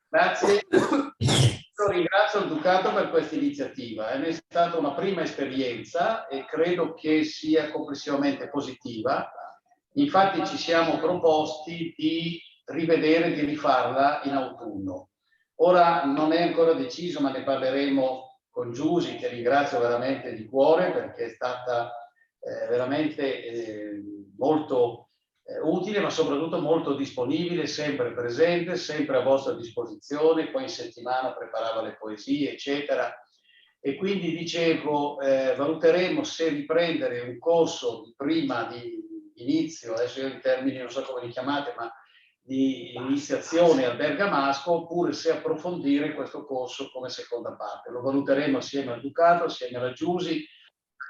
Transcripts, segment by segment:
Grazie. Io ringrazio il Ducato per questa iniziativa. È stata una prima esperienza e credo che sia complessivamente positiva. Infatti ci siamo proposti di rivedere, di rifarla in autunno. Ora non è ancora deciso, ma ne parleremo con Giusy, che ringrazio veramente di cuore perché è stata veramente molto utile, ma soprattutto molto disponibile, sempre presente, sempre a vostra disposizione. Poi in settimana preparava le poesie, eccetera. E quindi dicevo, valuteremo se riprendere un corso di prima di inizio, adesso io i termini non so come li chiamate, ma di iniziazione al bergamasco, oppure se approfondire questo corso come seconda parte. Lo valuteremo assieme al Ducato, assieme alla Giusy,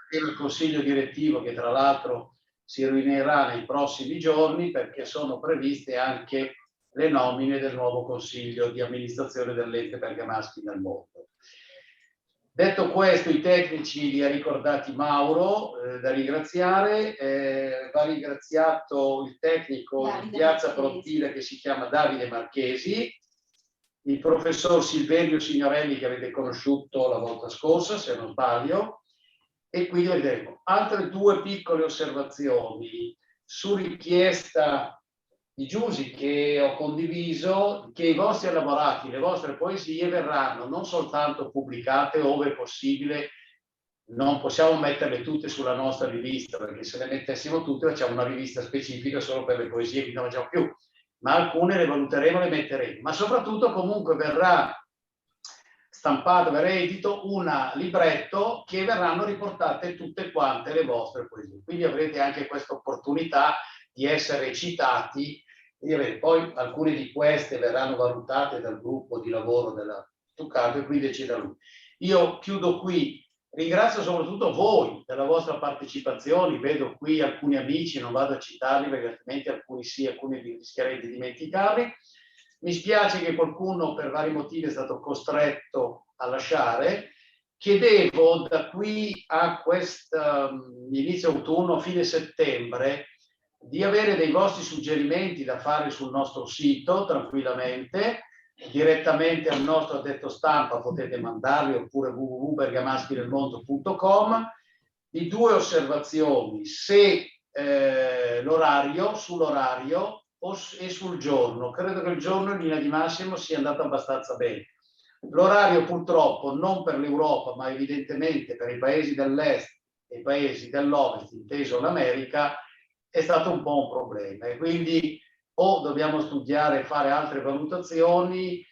assieme al Consiglio direttivo, che tra l'altro si riunirà nei prossimi giorni, perché sono previste anche le nomine del nuovo Consiglio di amministrazione dell'ente bergamaschi nel mondo. Detto questo, i tecnici li ha ricordati Mauro, da ringraziare. Va ringraziato il tecnico di Piazza Pontile che si chiama Davide Marchesi, il professor Silverio Signorelli che avete conosciuto la volta scorsa, se non sbaglio, e quindi vedremo. Altre due piccole osservazioni su richiesta di Giusy, che ho condiviso, che i vostri elaborati, le vostre poesie verranno non soltanto pubblicate ove possibile. Non possiamo metterle tutte sulla nostra rivista, perché se le mettessimo tutte facciamo una rivista specifica solo per le poesie che non facciamo più, ma alcune le valuteremo, le metteremo. Ma soprattutto comunque verrà stampato, verrà edito un libretto che verranno riportate tutte quante le vostre poesie. Quindi avrete anche questa opportunità di essere citati. Poi alcune di queste verranno valutate dal gruppo di lavoro della Ducato e quindi decida lui. Io chiudo qui. Ringrazio soprattutto voi della vostra partecipazione. Vedo qui alcuni amici, non vado a citarli perché altrimenti alcuni sì, alcuni rischierei di dimenticarli. Mi spiace che qualcuno per vari motivi è stato costretto a lasciare. Chiedevo da qui a questo inizio autunno, fine settembre, di avere dei vostri suggerimenti da fare sul nostro sito tranquillamente, direttamente al nostro addetto stampa potete mandarli, oppure www.bergamaschidelmondo.com, di due osservazioni: se l'orario, sull'orario e sul giorno. Credo che il giorno in linea di massimo sia andato abbastanza bene. L'orario purtroppo non per l'Europa, ma evidentemente per i paesi dell'est e i paesi dell'ovest, inteso l'America, è stato un po' un problema, e quindi o dobbiamo studiare e fare altre valutazioni,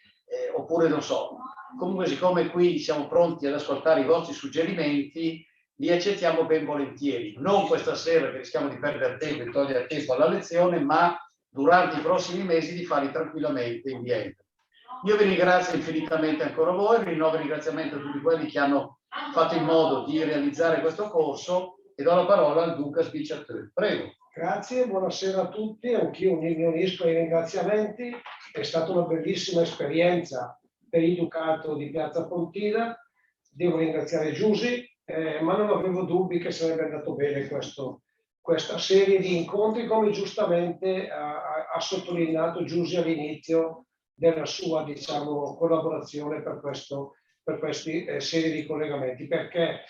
oppure non so. Comunque, siccome qui siamo pronti ad ascoltare i vostri suggerimenti, li accettiamo ben volentieri. Non questa sera, che rischiamo di perdere tempo e togliere tempo alla lezione, ma durante i prossimi mesi di farli tranquillamente in diretta. Io vi ringrazio infinitamente ancora voi, rinnovo il ringraziamento a tutti quelli che hanno fatto in modo di realizzare questo corso, e do la parola al Duca Spicciatore. Prego. Grazie, buonasera a tutti, anch'io mi unisco ai ringraziamenti. È stata una bellissima esperienza per il Ducato di Piazza Pontida. Devo ringraziare Giusy, ma non avevo dubbi che sarebbe andato bene questa serie di incontri, come giustamente ha sottolineato Giusy all'inizio della sua, diciamo, collaborazione per queste serie di collegamenti, perché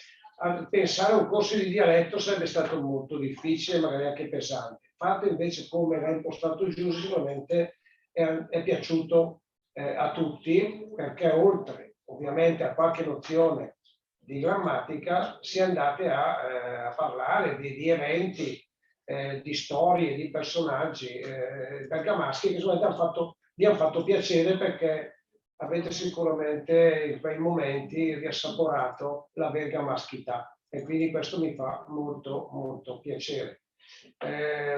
pensare a un corso di dialetto sarebbe stato molto difficile, magari anche pesante. Fatto invece come l'ha impostato Giusy, sicuramente è piaciuto a tutti, perché oltre ovviamente a qualche nozione di grammatica si è andate a parlare di eventi, di storie, di personaggi bergamaschi che vi hanno fatto piacere, perché avete sicuramente in quei momenti riassaporato la bergamaschità, e quindi questo mi fa molto molto piacere.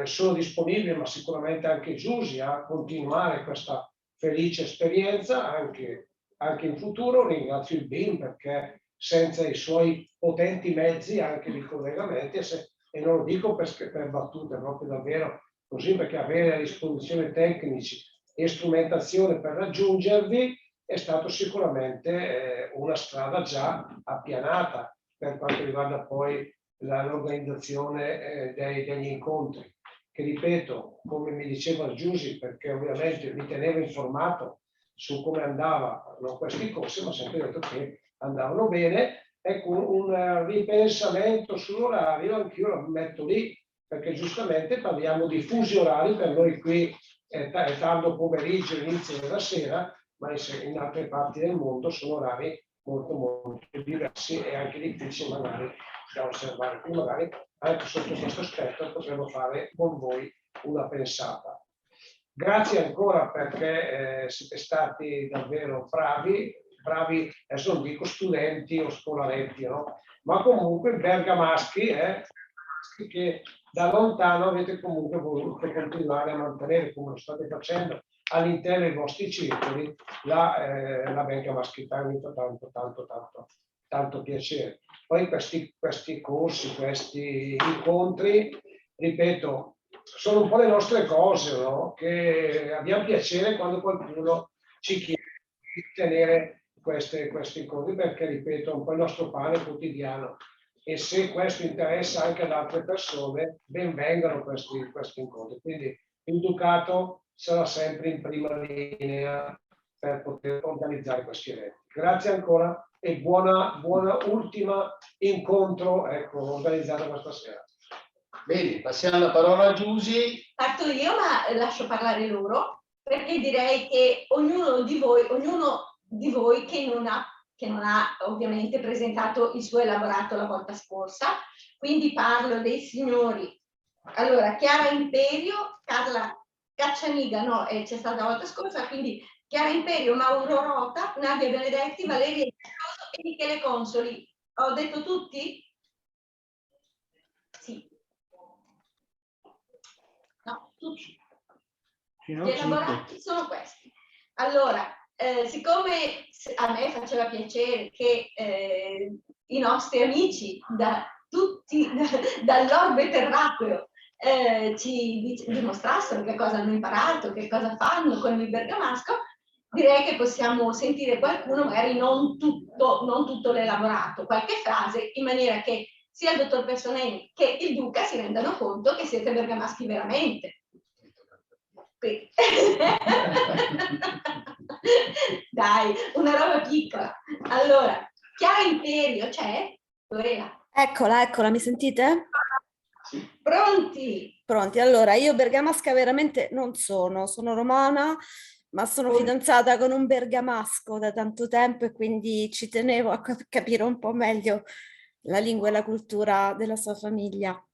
Sono disponibile, ma sicuramente anche Giusy, a continuare questa felice esperienza anche in futuro. Ringrazio il BIM, perché senza i suoi potenti mezzi anche di collegamenti, e non lo dico per battute, proprio davvero così, perché avere a disposizione tecnici e strumentazione per raggiungervi è stato sicuramente una strada già appianata per quanto riguarda poi l'organizzazione degli incontri. che ripeto, come mi diceva Giusy, perché ovviamente mi tenevo informato su come andavano questi corsi, ma sempre detto che andavano bene. Ecco, un ripensamento sull'orario, anch'io lo metto lì, perché giustamente parliamo di fusi orari, per noi qui è tardo pomeriggio, inizio della sera, ma in altre parti del mondo sono orari molto molto diversi e anche difficili magari da osservare. Quindi magari anche sotto questo aspetto potremo fare con voi una pensata. Grazie ancora perché siete stati davvero bravi, adesso non dico studenti o scolaretti, no? Ma comunque bergamaschi, che da lontano avete comunque voluto continuare a mantenere, come lo state facendo all'interno dei vostri circoli, la bergamaschità. Mi fa tanto piacere. Poi questi corsi, questi incontri, ripeto, sono un po' le nostre cose, no? Che abbiamo piacere quando qualcuno ci chiede di tenere questi incontri, perché ripeto, è un po' il nostro pane quotidiano, e se questo interessa anche ad altre persone, ben vengano questi incontri. Quindi il Ducato sarà sempre in prima linea per poter organizzare questi eventi. Grazie ancora e buona ultima incontro, ecco, organizzato questa sera. Bene, passiamo la parola a Giusy. Parto io, ma lascio parlare loro, perché direi che ognuno di voi che non ha ovviamente presentato il suo elaborato la volta scorsa, quindi parlo dei signori. Allora, Chiara Imperio, Carla Caccianiga, no, c'è stata la volta scorsa, quindi Chiara Imperio, Mauro Rota, Nadia Benedetti, Valeria Iaccoso e Michele Consoli. Ho detto tutti? Sì. No, tutti. Gli elaborati sono questi. Allora, siccome a me faceva piacere che i nostri amici dall'orbe terracqueo ci dimostrassero che cosa hanno imparato, che cosa fanno con il bergamasco, direi che possiamo sentire qualcuno, magari non tutto l'elaborato, qualche frase, in maniera che sia il dottor Personelli che il Duca si rendano conto che siete bergamaschi veramente. Dai, una roba piccola. Allora, Chiara Imperio c'è? Dov'era? Eccola, mi sentite? Pronti? Pronti. Allora, io bergamasca veramente non sono romana, ma sono fidanzata con un bergamasco da tanto tempo e quindi ci tenevo a capire un po' meglio la lingua e la cultura della sua famiglia.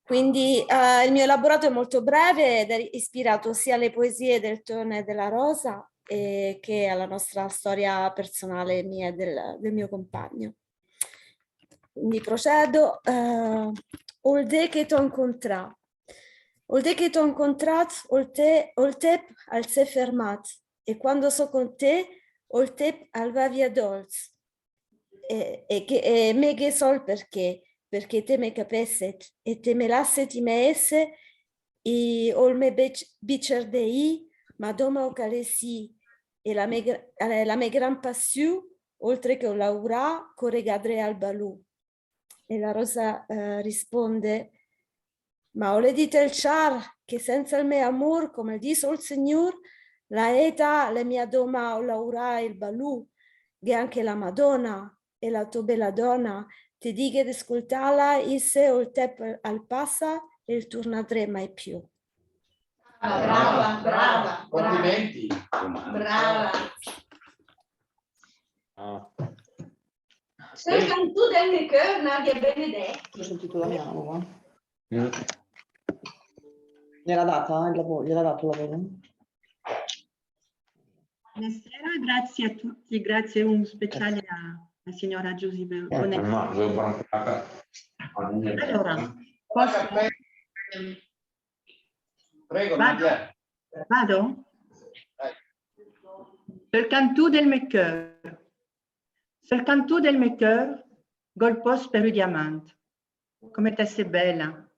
Quindi il mio elaborato è molto breve ed è ispirato sia alle poesie del Tone e della Rosa che alla nostra storia personale mia e del mio compagno. Quindi procedo. Olde che t'ho incontrato. Olde che t'ho incontrato, ol tep al s'è fermat. E quando so con te, ol tep al va via dolce. E me che sol perché te me capesset e te me lasset i me esse e ol me bicer dei, ma doma o calesi e la me gran passiu, oltre che o laura, corregadre al balù. E la Rosa risponde, ma o le dite il char che senza il mio amor, come dice il Signor, la eta le mia doma o laura il balù, che anche la Madonna e la tua bella donna ti dica di ascoltarla e se o il tempo al passa e il tornare mai più. Brava. Complimenti. Brava. Sul cantù del mio cœur, Nadia Benedetti. Lo titoliamo qua. Gliel'ha dato il lavoro? Buonasera, grazie a tutti, grazie un speciale alla signora Giusy Bonetti. Allora, posso... Prego, Nadia. Vado? Sul cantù del mio cœur. Sul cantù del mio cœur, golpos per il diamante. Come te sei bella.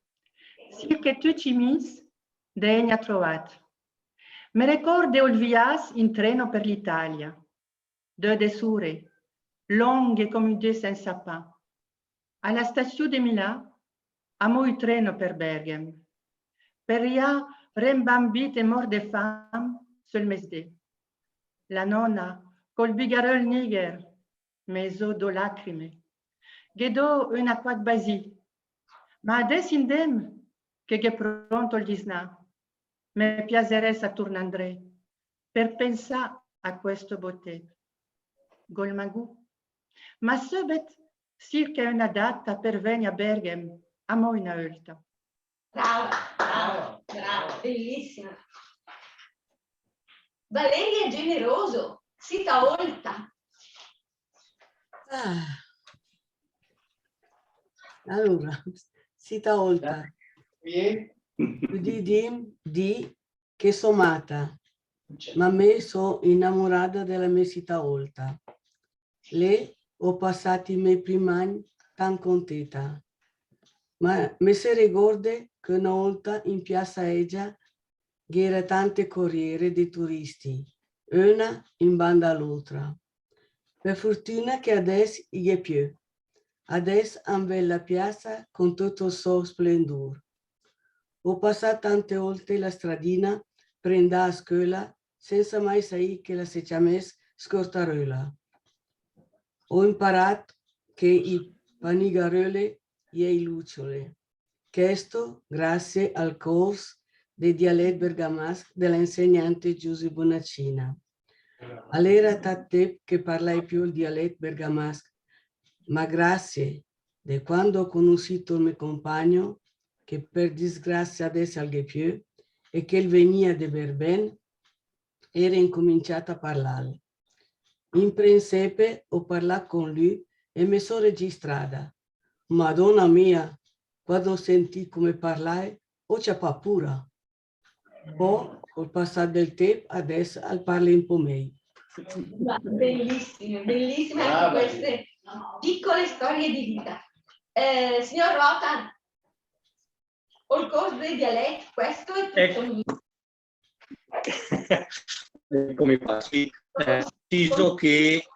Sì che tu ci mis, degna trovato. Mi ricordo il viaggio in treno per l'Italia. Deux desure, lunghe come due senza pa. Alla stazione di Milano, amo il treno per Bergamo. Peria rimbambite mort de fame sul mesdè. La nonna col bigarel niger, meso do lacrime. Ghedo una quad basi. Ma ades indem che è pronto il disna. Me piacerebbe a tornare per pensare a questo botte. Golmagu. Ma subet circa una data per venire a Berghem a Moina Ölta. Brava, brava, brava, bellissima. Valeria Generoso, Sita Olta. Allora, Sita Olta, Qui? di che somata, ma me so innamorata della mia Sita Olta. Le ho passati i miei primi anni tan contenta. Ma mi si ricorda che una volta in piazza Eggia c'era tante corriere di turisti, una in banda all'altra. Per fortuna che adesso è più. Adesso hanno la piazza con tutto il suo splendore. Ho passato tante volte la stradina per andare a scuola senza mai sapere che la si chiamasse Scortarola. Ho imparato che i panigarole e i lucciole. Questo grazie al corso di dialetto bergamasco dell'insegnante Giuseppe Bonaccina. All'era tanto che parlai più il dialetto bergamasco, ma grazie di quando ho conosciuto il mio compagno, che per disgrazia adesso al più, e che veniva di Berben, era incominciato a parlare. In principe ho parlato con lui e mi sono registrata. Madonna mia, quando sentì come parlai, ho c'è paura. Poi, col passare del tempo, adesso parla un po' meglio. Bellissime, bellissime anche queste piccole storie di vita. Signor Rotan, il corso dei dialetti, questo è tutto mio. Come fa? Sì, preciso che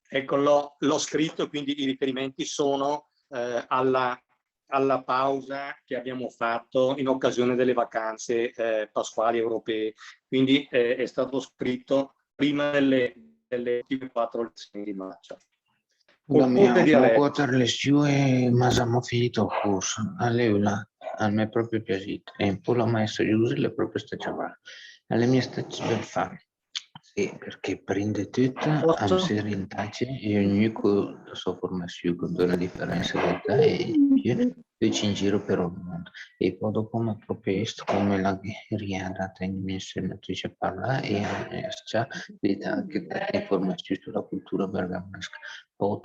ecco, l'ho scritto, quindi i riferimenti sono alla pausa che abbiamo fatto in occasione delle vacanze pasquali europee. Quindi è stato scritto prima delle ultime 4 lezioni di marcia. Abbiamo 4 lezioni, ma abbiamo finito il corso. Allora, a me è proprio piaciuto. E un po' la maestra Giuseppe le proprio sta chiamando. Alle mie sta per fare. Sì, perché prende tutta a serie in tace e ognuno con la sua formazione, con una differenza di età e più ci in giro per il mondo. E poi dopo mi proprio questo come la riadata in mia insegnatrice parla e già vede anche tante informazioni sulla cultura bergamasca. Poi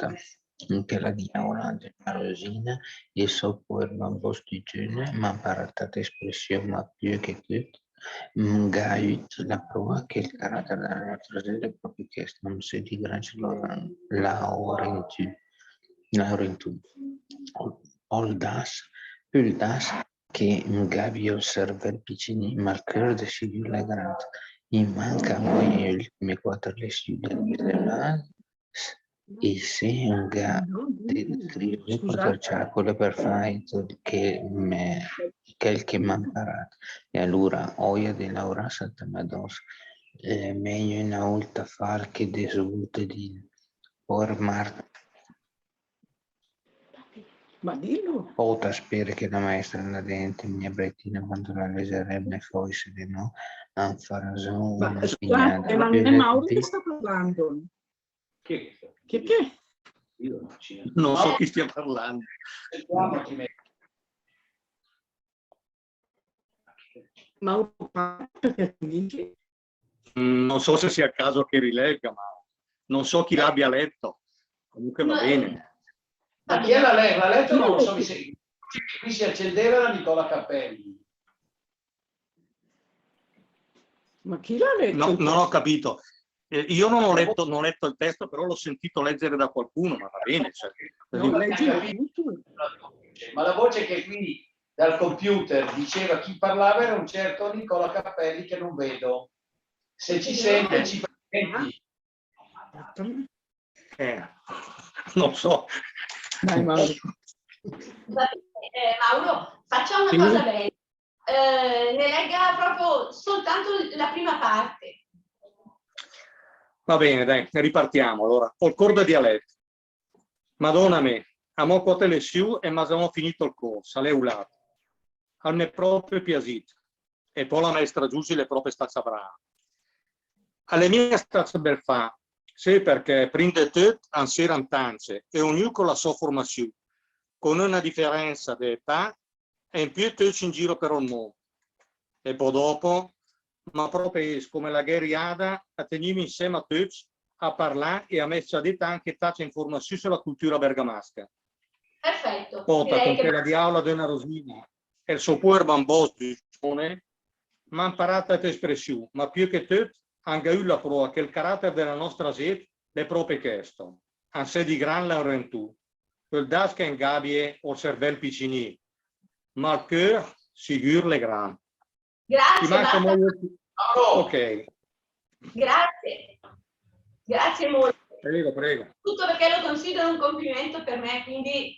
anche la diavola della rosina e so poi il bambino giorni ma imparato espressione ma più che tutto. Gait la prova che il carattere della nostra serie è proprio questo, non si di gran la ora in tu. All das, più das che Gabi osserva il piccini, ma il cuore decide la grande. In manca poi le ultime 4 lezioni di e se un scrive poter ciacole per fare che il che mi ha imparato e allora oia di Laura Sant'Amados meglio una volta far che desute di por mar ma dillo Pota spero che la maestra la dente mia brettina quando la leggerebbe forse di no a fare una scusate, ma non è Mauro che sta parlando. Che? Io non so chi stia parlando. Mauro, perché dici? Non so se sia il caso che rilegga, ma non so chi l'abbia letto. Comunque va bene. Ma chi l'ha letto? Non lo so. Qui si accendeva la Nicola Cappelli. Ma chi l'ha letto? No, non ho capito. Io non ho letto il testo, però l'ho sentito leggere da qualcuno, ma va bene. Cioè, ma la voce che qui dal computer diceva chi parlava era un certo Nicola Cappelli che non vedo. Se ci sente, ci presenti. Non so. Dai, Mauro. Mauro, facciamo una cosa bella. ne legga proprio soltanto la prima parte. Va bene, dai, ripartiamo allora. Col corso dialetto. Madonna me, a mo' quote le siu e ma abbiamo finito il corso, alle ulate. Al me proprio piaciuto. E poi la maestra Giussi le proprie stazza brava. Alle mie stazza bel fa, sì, perché prende tutto an seran tance e ognuno con la sua formazione, con una differenza di età e in più tutti in giro per il mondo. E poi dopo, ma proprio come la guerriada, a tenere insieme a tutti a parlare e a mettere a detta anche tanta informazione sulla cultura bergamasca. Perfetto. Pota con quella di aula di una Rosina e il suo cuore bambò ma ha imparato questa espressione, ma più che tutto anche io la prova che il carattere della nostra gente è proprio questo, anse di gran laurentù, quel das che ingabie o cervello piccini, ma il cuore sicuro le gran. Grazie. Ok. Grazie molto. Prego. Tutto perché lo considero un complimento per me, quindi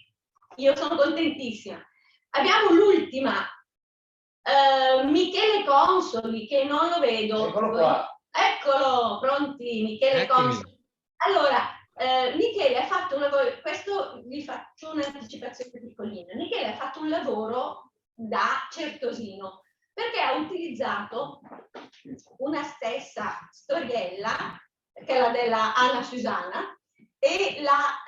io sono contentissima. Abbiamo l'ultima, Michele Consoli, che non lo vedo. Eccolo qua. Eccolo, pronti, Michele Consoli. Allora, Michele ha fatto un lavoro, questo vi faccio un'anticipazione piccolina. Michele ha fatto un lavoro da certosino, perché ha utilizzato una stessa storiella, che è la della Anna Susanna, e l'ha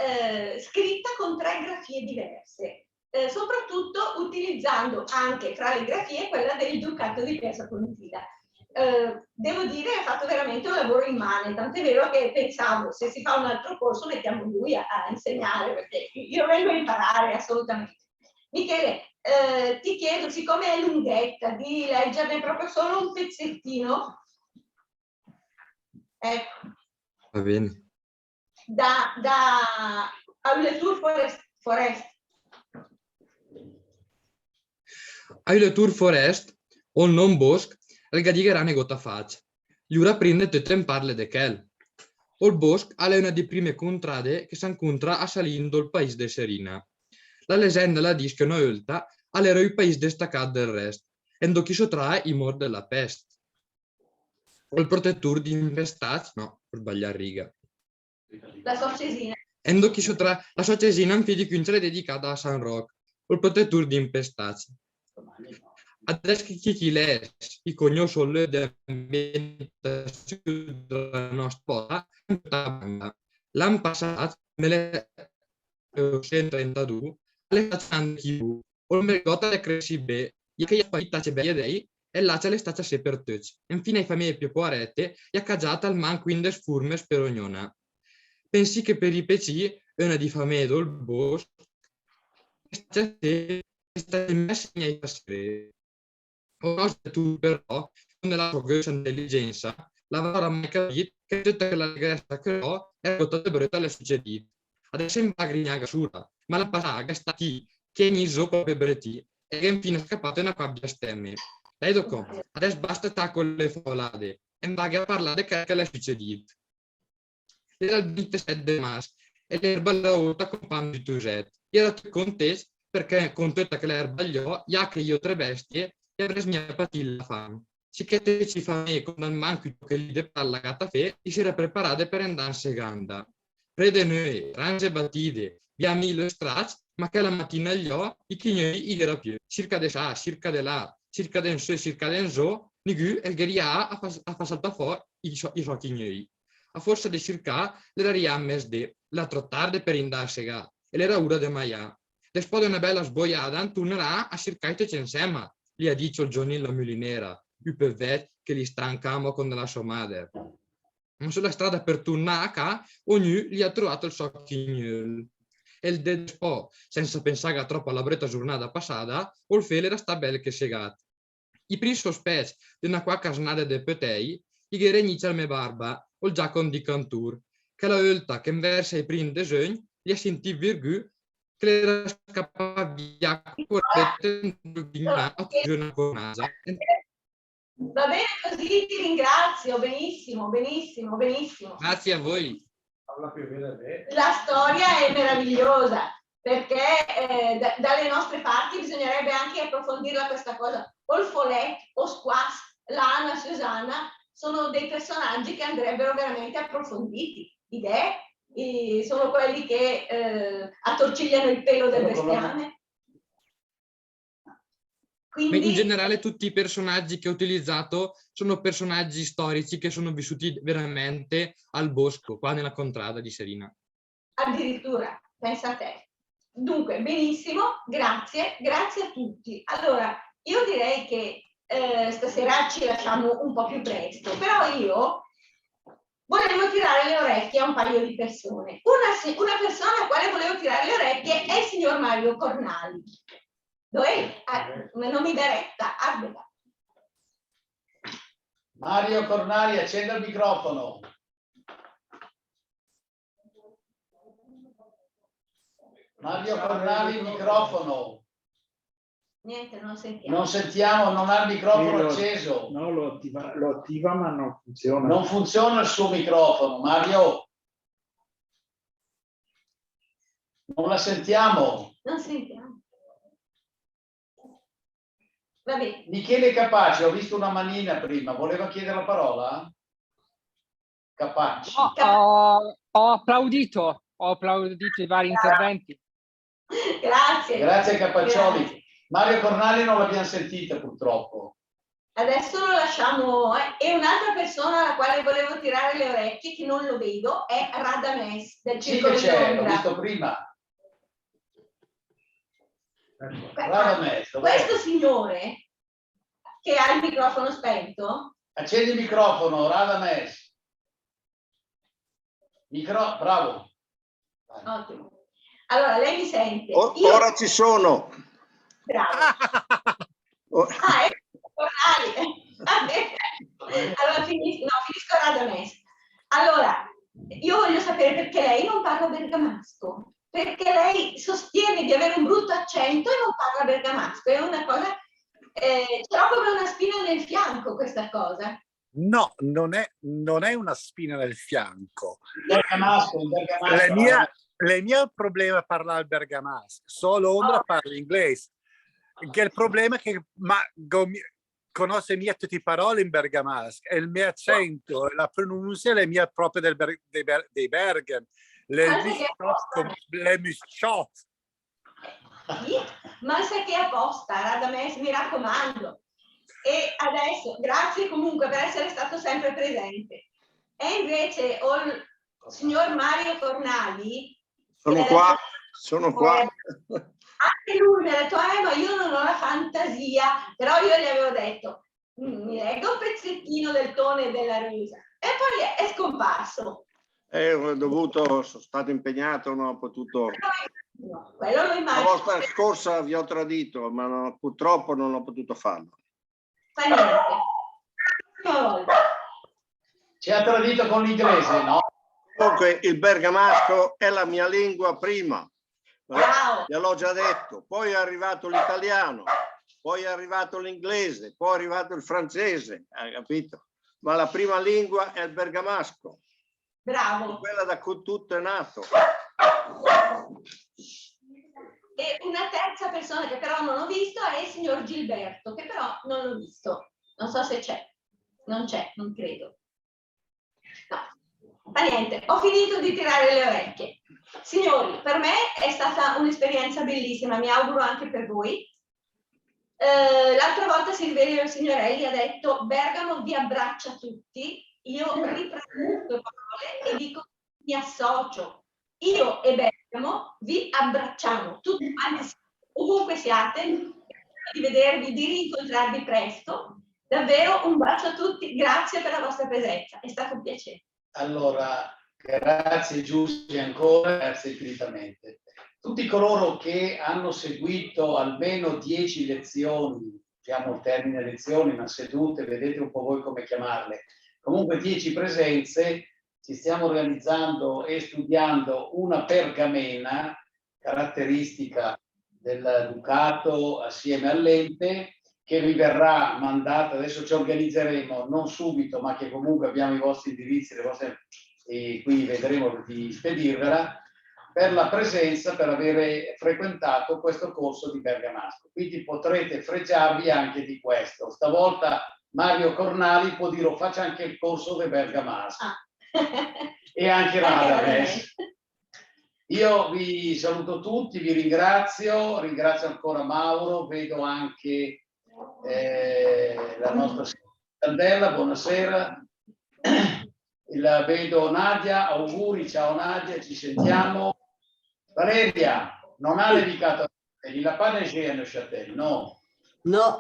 scritta con 3 grafie diverse, soprattutto utilizzando anche fra le grafie quella del Ducato di Piazza Pontida. Devo dire che ha fatto veramente un lavoro immane, tant'è vero che pensavo, se si fa un altro corso mettiamo lui a insegnare, perché io vengo a imparare assolutamente. Michele, ti chiedo, siccome è lunghetta, di leggerne proprio solo un pezzettino. Ecco. Va bene. Da Auletour Forest. Auletour Forest, o non bosc, el gadigherane gota faccia. Gliura prende tutte in parle de quel. O il bosc è una di prime contrade che si incontra a salindo il paese de Serina. La leggenda la dice che una volta era il paese destacato del resto, e chi sottrae i morti della peste. O il protettore di infestati, no, per sbagliare riga. La Soccesina. Endo chi sottrae la Soccesina in piedi quince dedicata a San Roque, o il protettore di infestati. Adesso che chi les, i conosce l'ambientazione della nostra volta, l'anno passato, nel 1932, le facciano più, o il mercato è cresciuto, che gli poi tace bene dei, e là c'è l'estate se per tutti. Infine le famiglie più poverette, gli accaggiata al man 15 furme per ognuna. Pensi che per i PC, una di famiglie del bosco, è stata messa in passare. Cosa tu però, nella sua grossa intelligenza, l'avrà mai capito che tutta quella regressa che ho è dottata brutta alle succedite. Adesso in bagrignaglia sura, ma la passata è stata che iniziò proprio bretti e che infine è scappata una quabbia stemme. Lei dopo, adesso basta con le folade e vaghi a parlare che le succedite. Era il 27 marzo e l'erba la volta con pan di Tuset. Era contento perché con tutta che l'erba sbagliò, già che io 3 bestie e avrei mia patilla fame. Sicché te ci fa me con il manco che gli de palla caffè, si era preparate per andare in seganda. Prede noi, range battite, via mille stracci, ma che la mattina gli ho, i chignoi era più. Circa de sa, circa de là, circa de su, circa de zo, nigu, el geria a fa salta fuori i suoi chignoi. A forza di circa, l'era riammes de, la trottarde per andare a segà, e l'era ora de maia. Después de una bella sboiata, tornerà a circaite insieme. Gli ha detto il Johnny la mulinera, più per vet che gli stancamo con la sua madre. Ma sulla strada per tornare a casa, ognuno gli ha trovato il suo chignolo. E il despo, senza pensare troppo alla brutta giornata passata, o il fele era sta belle che segato. I primi sospetti di una qua casnada de petei, i gheregnici al me barba, o il giacon di cantur, che la volta che inversa i primi disegni, gli ha sentito virgù che era scappata via Va bene così, ti ringrazio, benissimo. Grazie a voi. La storia è meravigliosa perché dalle nostre parti bisognerebbe anche approfondirla questa cosa. o il Follett, o Squash, Lana, Susanna, sono dei personaggi che andrebbero veramente approfonditi. Idee, sono quelli che attorcigliano il pelo del bestiame. Quindi, in generale tutti i personaggi che ho utilizzato sono personaggi storici che sono vissuti veramente al bosco, qua nella contrada di Serina. Addirittura, pensa a te. Dunque, benissimo, grazie a tutti. Allora, io direi che stasera ci lasciamo un po' più presto, però io volevo tirare le orecchie a un paio di persone. Una persona a quale volevo tirare le orecchie è il signor Mario Cornali. Dove? Non mi dà retta. Mario Cornali, accenda il microfono. Mario Cornali, microfono. Niente, non sentiamo. Non sentiamo, non ha il microfono acceso. No, lo attiva ma non funziona. Non funziona il suo microfono, Mario. Non la sentiamo. Non sentiamo. Va bene. Michele Capaci, ho visto una manina prima, voleva chiedere la parola? Capaci. No, ho applaudito i vari interventi. Grazie. Grazie Capaccioli. Grazie. Mario Cornali non l'abbiamo sentita purtroppo. Adesso lo lasciamo. E un'altra persona alla quale volevo tirare le orecchie, che non lo vedo, è Radames del Sì Circolo che di c'è, l'ho Londra. visto prima. Radames, Questo signore che ha il microfono spento. accendi il microfono, Radames. Bravo. Ottimo. Allora, lei mi sente? Ora ci sono. Bravo. Allora finisco Radames. Allora, io voglio sapere perché lei non parla bergamasco, perché lei sostiene di avere un brutto accento e non parla bergamasco. È una cosa, ce l'ho come una spina nel fianco questa cosa. No, non è una spina nel fianco. Bergamasco. Il mio problema è parlare il bergamasco, solo Ondra parla inglese. Che il problema è che conosce mie tutte le parole in bergamasco e il mio accento, la pronuncia è mia propria dei Bergam, le misciot. Sì, ma sai che è apposta, Radames, mi raccomando. E adesso, grazie comunque per essere stato sempre presente. E invece ho il signor Mario Cornali. Sono qua. Anche lui mi ha detto, ma io non ho la fantasia, però io gli avevo detto, mi leggo un pezzettino del tono e della risa. E poi è scomparso. Sono stato impegnato, non ho potuto. No, quello lo immagino. La volta scorsa vi ho tradito, ma purtroppo non ho potuto farlo. Fa niente. Ci ha tradito con l'inglese, no? Comunque il bergamasco è la mia lingua prima. Wow. Gliel'ho già detto. Poi è arrivato l'italiano, poi è arrivato l'inglese, poi è arrivato il francese, hai capito? Ma la prima lingua è il bergamasco. Bravo. Quella da cui tutto è nato. E una terza persona che però non ho visto è il signor Gilberto, che però non l'ho visto. Non so se c'è. Non c'è, non credo. No. Ma niente, ho finito di tirare le orecchie. Signori, per me è stata un'esperienza bellissima, mi auguro anche per voi. L'altra volta Silverio Signorelli ha detto Bergamo vi abbraccia tutti. Io riprendo le parole e dico mi associo. Io e Bergamo vi abbracciamo tutti quanti, ovunque siate, di vedervi, di rincontrarvi presto. Davvero un bacio a tutti, grazie per la vostra presenza, è stato un piacere. Allora, grazie Giussi ancora, grazie infinitamente. Tutti coloro che hanno seguito almeno 10 lezioni, usiamo il termine lezioni, ma sedute, vedete un po' voi come chiamarle, comunque 10 presenze, ci stiamo organizzando e studiando una pergamena, caratteristica del Ducato assieme all'ente, che vi verrà mandata, adesso ci organizzeremo, non subito, ma che comunque abbiamo i vostri indirizzi, le vostre, e quindi vedremo di spedirvela, per la presenza, per avere frequentato questo corso di bergamasco. Quindi potrete fregiarvi anche di questo. Stavolta Mario Cornali può dire faccia anche il corso di bergamasco. E anche Radames. Io vi saluto tutti, vi ringrazio ancora Mauro, vedo anche la nostra Candela, buonasera. La vedo Nadia, auguri, ciao Nadia, ci sentiamo. Valeria, non ha nevicato a Neuchâtel, la panegea a Neuchâtel, no? No,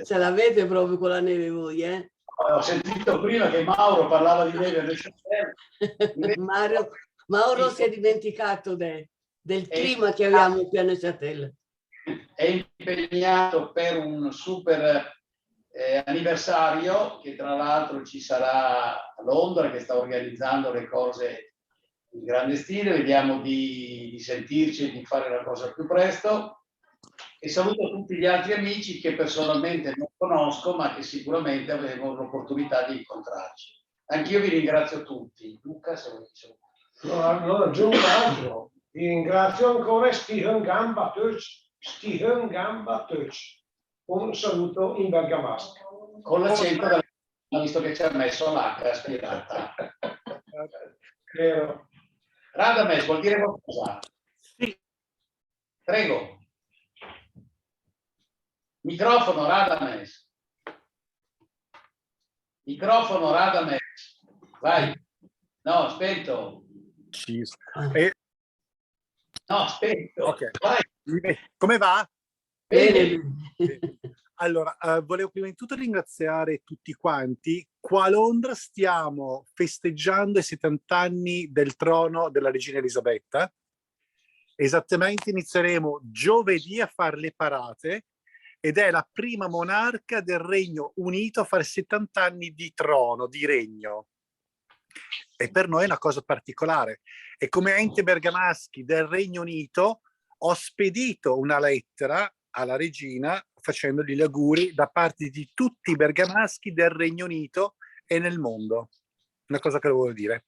ce l'avete proprio con la neve voi, eh? Ho sentito prima che Mauro parlava di neve a Neuchâtel. Mauro si è dimenticato del clima che abbiamo qui a Neuchâtel. È impegnato per un super anniversario che tra l'altro ci sarà a Londra, che sta organizzando le cose in grande stile. Vediamo di sentirci e di fare la cosa più presto, e saluto tutti gli altri amici che personalmente non conosco ma che sicuramente avremo l'opportunità di incontrarci. Anch'io vi ringrazio tutti. Luca, se vuoi dire. Non aggiungo altro. Vi ringrazio ancora, Stehen Gamba Deutsch. Un saluto in bergamasco. Con l'accento, visto che ci ha messo l'H aspirata. Radames, vuol dire qualcosa? Sì. Prego. Microfono, Radames. Microfono, Radames. Vai. No, spento. No, spento. Ok. Vai. Come va? Bene. Allora, volevo prima di tutto ringraziare tutti quanti. Qua a Londra stiamo festeggiando i 70 anni del trono della regina Elisabetta. Esattamente inizieremo giovedì a fare le parate, ed è la prima monarca del Regno Unito a fare 70 anni di trono, di regno. E per noi è una cosa particolare. E come ente bergamaschi del Regno Unito ho spedito una lettera alla regina facendogli gli auguri da parte di tutti i bergamaschi del Regno Unito e nel mondo. Una cosa che volevo dire.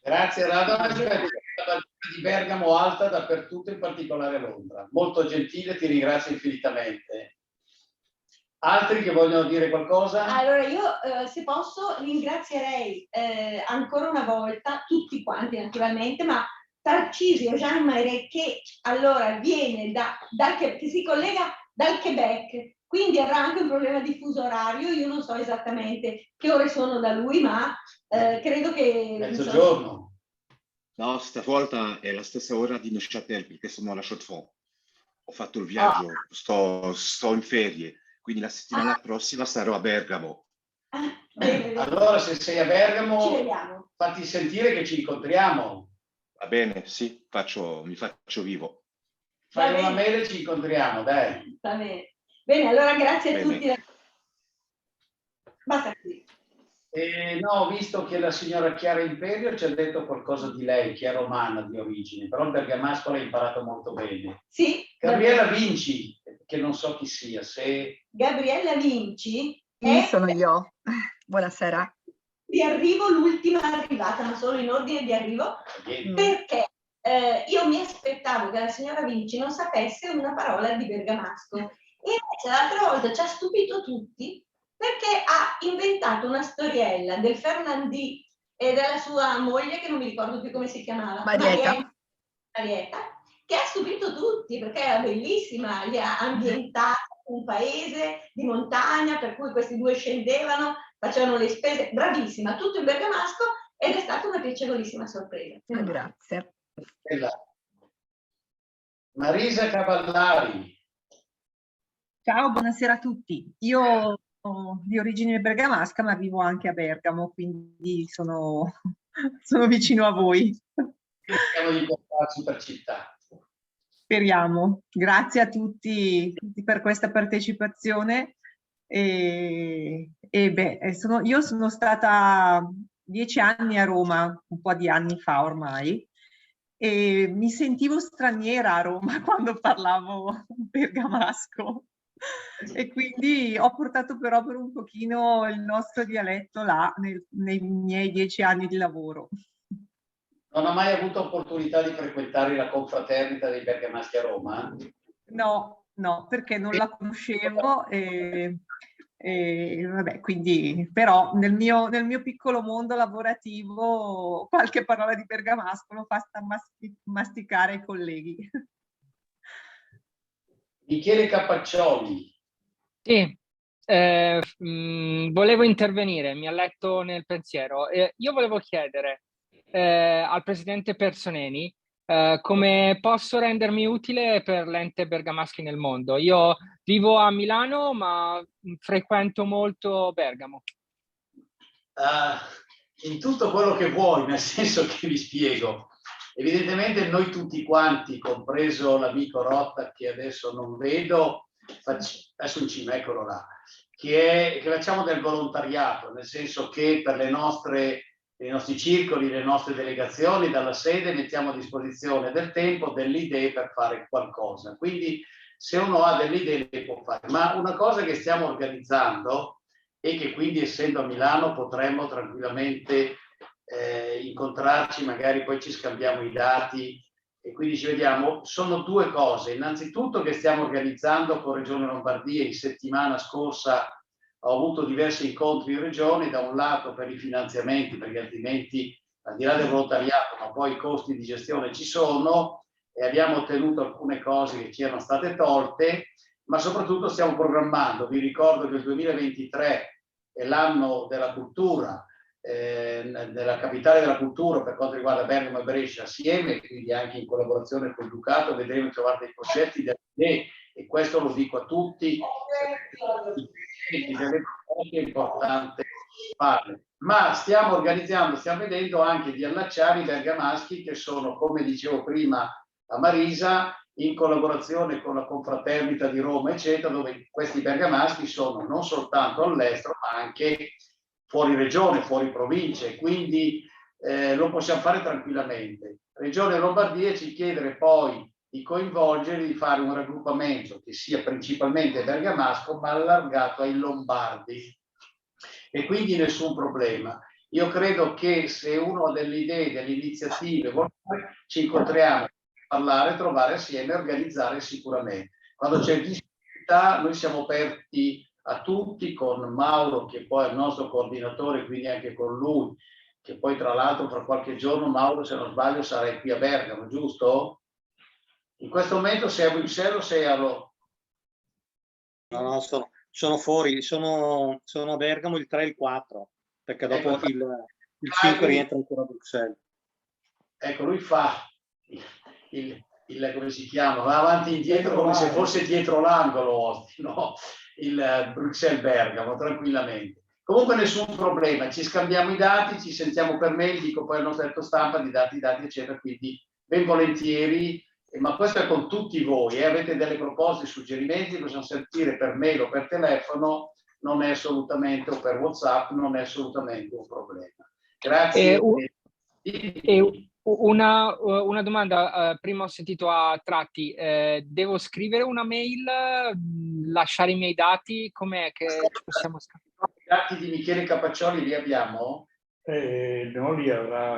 Grazie Radames, di Bergamo alta dappertutto, in particolare a Londra. Molto gentile, ti ringrazio infinitamente. Altri che vogliono dire qualcosa? Allora io, se posso, ringrazierei ancora una volta tutti quanti naturalmente, ma Tarcisio Jean-Marie che allora viene che si collega dal Quebec, quindi avrà anche un problema di fuso orario. Io non so esattamente che ore sono da lui, ma credo che... Mezzogiorno. No, stavolta è la stessa ora di Neuchâtel perché sono alla Chaux-de-Fonds. Ho fatto il viaggio, sto in ferie, quindi la settimana prossima sarò a Bergamo. Allora se sei a Bergamo, ci vediamo. fatti sentire che ci incontriamo. Va bene, sì, mi faccio vivo. Fai una mail e ci incontriamo, dai. Va bene. Bene, allora grazie a tutti. Basta qui. No, ho visto che la signora Chiara Imperio ci ha detto qualcosa di lei, che è romana di origine, però il bergamasco l'ha imparato molto bene. Sì. Gabriella Vinci, che non so chi sia, se... Gabriella Vinci Sì, sono io. Buonasera. Di arrivo, l'ultima arrivata, ma solo in ordine di arrivo, perché io mi aspettavo che la signora Vinci non sapesse una parola di bergamasco, e invece l'altra volta ci ha stupito tutti perché ha inventato una storiella del Fernandì e della sua moglie, che non mi ricordo più come si chiamava, Marietta, che ha stupito tutti perché era bellissima, li ha ambientato un paese di montagna per cui questi due scendevano, facevano le spese, bravissima, tutto in bergamasco, ed è stata una piacevolissima sorpresa. Grazie. Marisa Cavallari. Ciao, buonasera a tutti. Io sono di origine bergamasca, ma vivo anche a Bergamo, quindi sono vicino a voi. Speriamo di incontrarci per città. Speriamo. Grazie a tutti per questa partecipazione. Io sono stata 10 anni a Roma, un po' di anni fa ormai, e mi sentivo straniera a Roma quando parlavo bergamasco, e quindi ho portato però per un pochino il nostro dialetto là nei miei 10 anni di lavoro. Non ha mai avuto opportunità di frequentare la confraternita dei bergamaschi a Roma? No, perché non la conoscevo e vabbè, quindi però nel mio piccolo mondo lavorativo qualche parola di bergamasco lo fa masticare ai colleghi. Michele Capaccioli. Sì, volevo intervenire, mi ha letto nel pensiero. Io volevo chiedere al presidente Personeni come posso rendermi utile per l'ente Bergamaschi nel mondo. Io vivo a Milano, ma frequento molto Bergamo. In tutto quello che vuoi, nel senso che vi spiego. Evidentemente noi tutti quanti, compreso l'amico Rotta che adesso non vedo, adesso in cima, eccolo là, che facciamo del volontariato, nel senso che per i nostri circoli, le nostre delegazioni, dalla sede mettiamo a disposizione del tempo, delle idee per fare qualcosa. Quindi se uno ha delle idee le può fare. Ma una cosa che stiamo organizzando e che quindi essendo a Milano potremmo tranquillamente incontrarci, magari poi ci scambiamo i dati e quindi ci vediamo, sono due cose. Innanzitutto che stiamo organizzando con Regione Lombardia, in settimana scorsa ho avuto diversi incontri in regione, da un lato per i finanziamenti, perché altrimenti al di là del volontariato, ma poi i costi di gestione ci sono e abbiamo ottenuto alcune cose che ci erano state tolte, ma soprattutto stiamo programmando. Vi ricordo che il 2023 è l'anno della cultura, della capitale della cultura per quanto riguarda Bergamo e Brescia assieme, quindi anche in collaborazione con il Ducato vedremo di trovare dei progetti e questo lo dico a tutti, delle cose importanti farle. Ma stiamo organizzando, stiamo vedendo anche di allacciare i bergamaschi che sono, come dicevo prima a Marisa, in collaborazione con la confraternita di Roma, eccetera, dove questi bergamaschi sono non soltanto all'estero, ma anche fuori regione, fuori province, quindi lo possiamo fare tranquillamente. Regione Lombardia ci chiedere poi di coinvolgere, di fare un raggruppamento che sia principalmente bergamasco, ma allargato ai lombardi. E quindi nessun problema. Io credo che se uno ha delle idee, delle iniziative, ci incontriamo a parlare, trovare assieme, organizzare sicuramente. Quando c'è disponibilità, noi siamo aperti a tutti, con Mauro che poi è il nostro coordinatore, quindi anche con lui, che poi tra l'altro fra qualche giorno, Mauro se non sbaglio sarai qui a Bergamo, giusto? In questo momento sei a Bruxelles o sei a Roma? No, sono fuori, sono a Bergamo il 3 e il 4, perché dopo il 5 rientra ancora a Bruxelles. Ecco, lui fa il come si chiama? Va avanti e indietro come se fosse dietro l'angolo, no? Il Bruxelles-Bergamo, tranquillamente. Comunque nessun problema, ci scambiamo i dati, ci sentiamo per mail, dico poi al nostro letto stampa di dati, eccetera, quindi ben volentieri, ma questo è con tutti voi, avete delle proposte, suggerimenti, possiamo sentire per mail o per telefono, non è assolutamente, o per WhatsApp, non è assolutamente un problema. Grazie. Una domanda, prima ho sentito a tratti, devo scrivere una mail, lasciare i miei dati, com'è che ci possiamo scrivere? I dati di Michele Capaccioli li abbiamo? No, li avrà.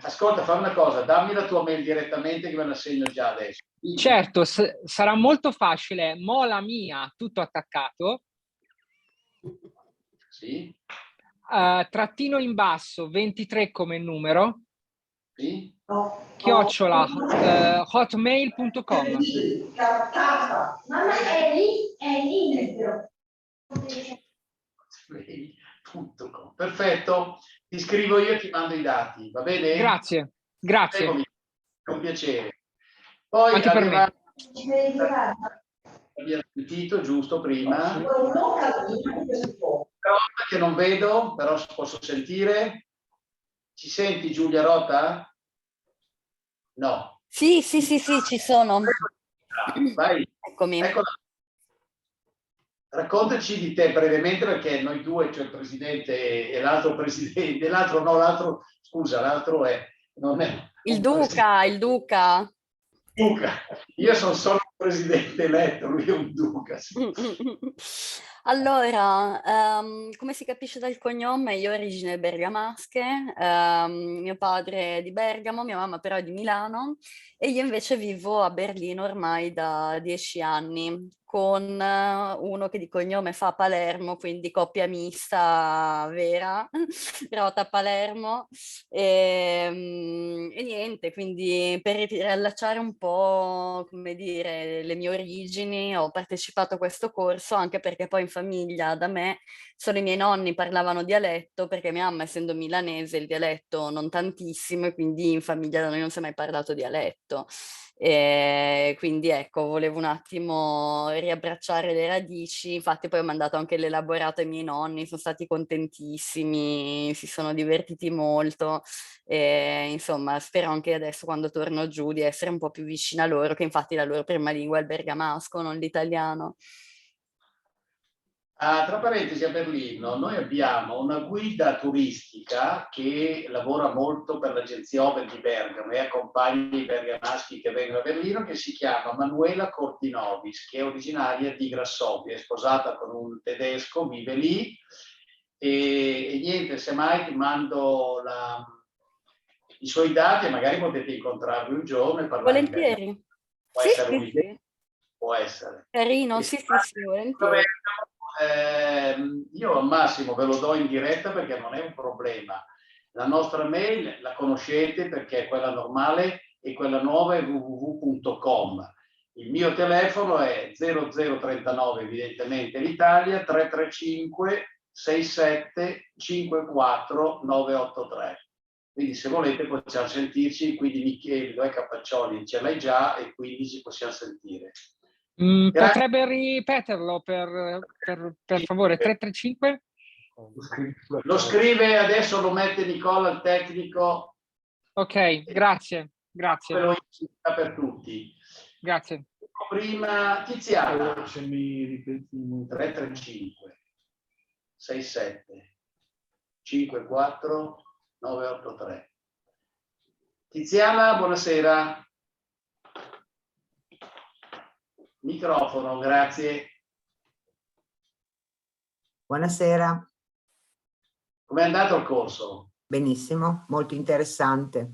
Ascolta, fai una cosa, dammi la tua mail direttamente che me la segno già adesso. Certo, sarà molto facile, mola mia, tutto attaccato. Sì. Trattino in basso, 23 come numero. Sì. Chiocciola hotmail.com. Mamma è lì. Perfetto, ti scrivo io e ti mando i dati, va bene? Grazie. È un piacere. Poi anche per me. Abbiamo sentito giusto prima. Che non vedo, però posso sentire. Ci senti Giulia Rota? No. Sì, ci sono. Vai. Eccomi. Eccola. Raccontaci di te brevemente, perché noi due, cioè il presidente e l'altro presidente, l'altro è, non è il Duca. Io sono solo presidente eletto, lui è un duca. Sì. Allora, come si capisce dal cognome, io ho origini bergamasche, mio padre è di Bergamo, mia mamma però è di Milano e io invece vivo a Berlino ormai da 10 anni con uno che di cognome fa Palermo, quindi coppia mista vera, Rota Palermo e niente, quindi per riallacciare un po', come dire, le mie origini ho partecipato a questo corso anche perché poi in famiglia da me solo i miei nonni parlavano dialetto perché mia mamma essendo milanese il dialetto non tantissimo e quindi in famiglia da noi non si è mai parlato dialetto. E quindi ecco, volevo un attimo riabbracciare le radici, infatti poi ho mandato anche l'elaborato ai miei nonni, sono stati contentissimi, si sono divertiti molto e insomma spero anche adesso quando torno giù di essere un po' più vicina a loro, che infatti la loro prima lingua è il bergamasco, non l'italiano. Tra parentesi, a Berlino noi abbiamo una guida turistica che lavora molto per l'agenzia Open di Bergamo e accompagna i bergamaschi che vengono a Berlino, che si chiama Manuela Cortinovis, che è originaria di Grassovia, è sposata con un tedesco, vive lì e niente, semmai ti mando i suoi dati e magari potete incontrarvi un giorno e parlare. Volentieri. Può Sì, essere sì, un'idea, sì. può essere. Carino, sì, sì, volentieri. Io al massimo ve lo do in diretta perché non è un problema. La nostra mail la conoscete perché è quella normale e quella nuova è www.com. Il mio telefono è 0039, evidentemente l'Italia, 335 67 54 983. Quindi se volete possiamo sentirci, quindi Michele Capaccioli ce l'hai già e quindi ci possiamo sentire. Potrebbe ripeterlo per favore, 335? Lo scrive, adesso lo mette Nicola, il tecnico. Ok, grazie. Ve lo indica per tutti. Grazie. Prima Tiziana, 335 67 54 983. Tiziana, buonasera. Microfono, grazie. Buonasera. Com'è andato il corso? Benissimo, molto interessante.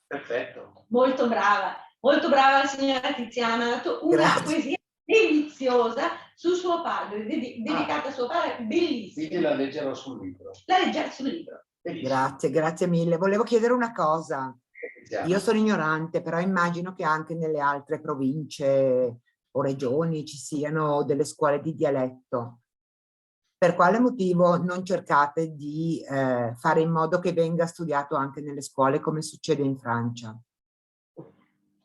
Perfetto. Molto brava la signora Tiziana, ha dato una poesia deliziosa su suo padre, dedicata a suo padre, bellissima. Quindi la leggerò sul libro. La leggerò sul libro. Grazie mille. Volevo chiedere una cosa. Io sono ignorante, però immagino che anche nelle altre province o regioni ci siano delle scuole di dialetto. Per quale motivo non cercate di fare in modo che venga studiato anche nelle scuole come succede in Francia?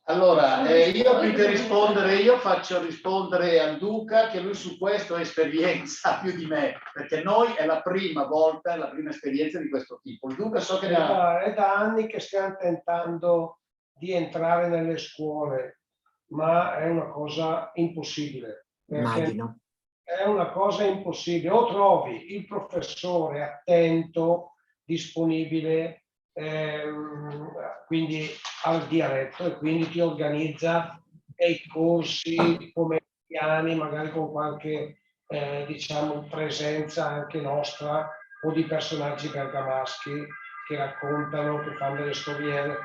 Allora, io più che rispondere, io faccio rispondere al Duca che lui su questo ha esperienza più di me, perché noi è la prima volta, è la prima esperienza di questo tipo. Il Duca so che è da anni che stiamo tentando di entrare nelle scuole, ma è una cosa impossibile. Immagino. È una cosa impossibile. O trovi il professore attento, disponibile, quindi al dialetto, e quindi ti organizza dei corsi pomeridiani, magari con qualche diciamo presenza anche nostra o di personaggi bergamaschi che raccontano, che fanno delle storielle,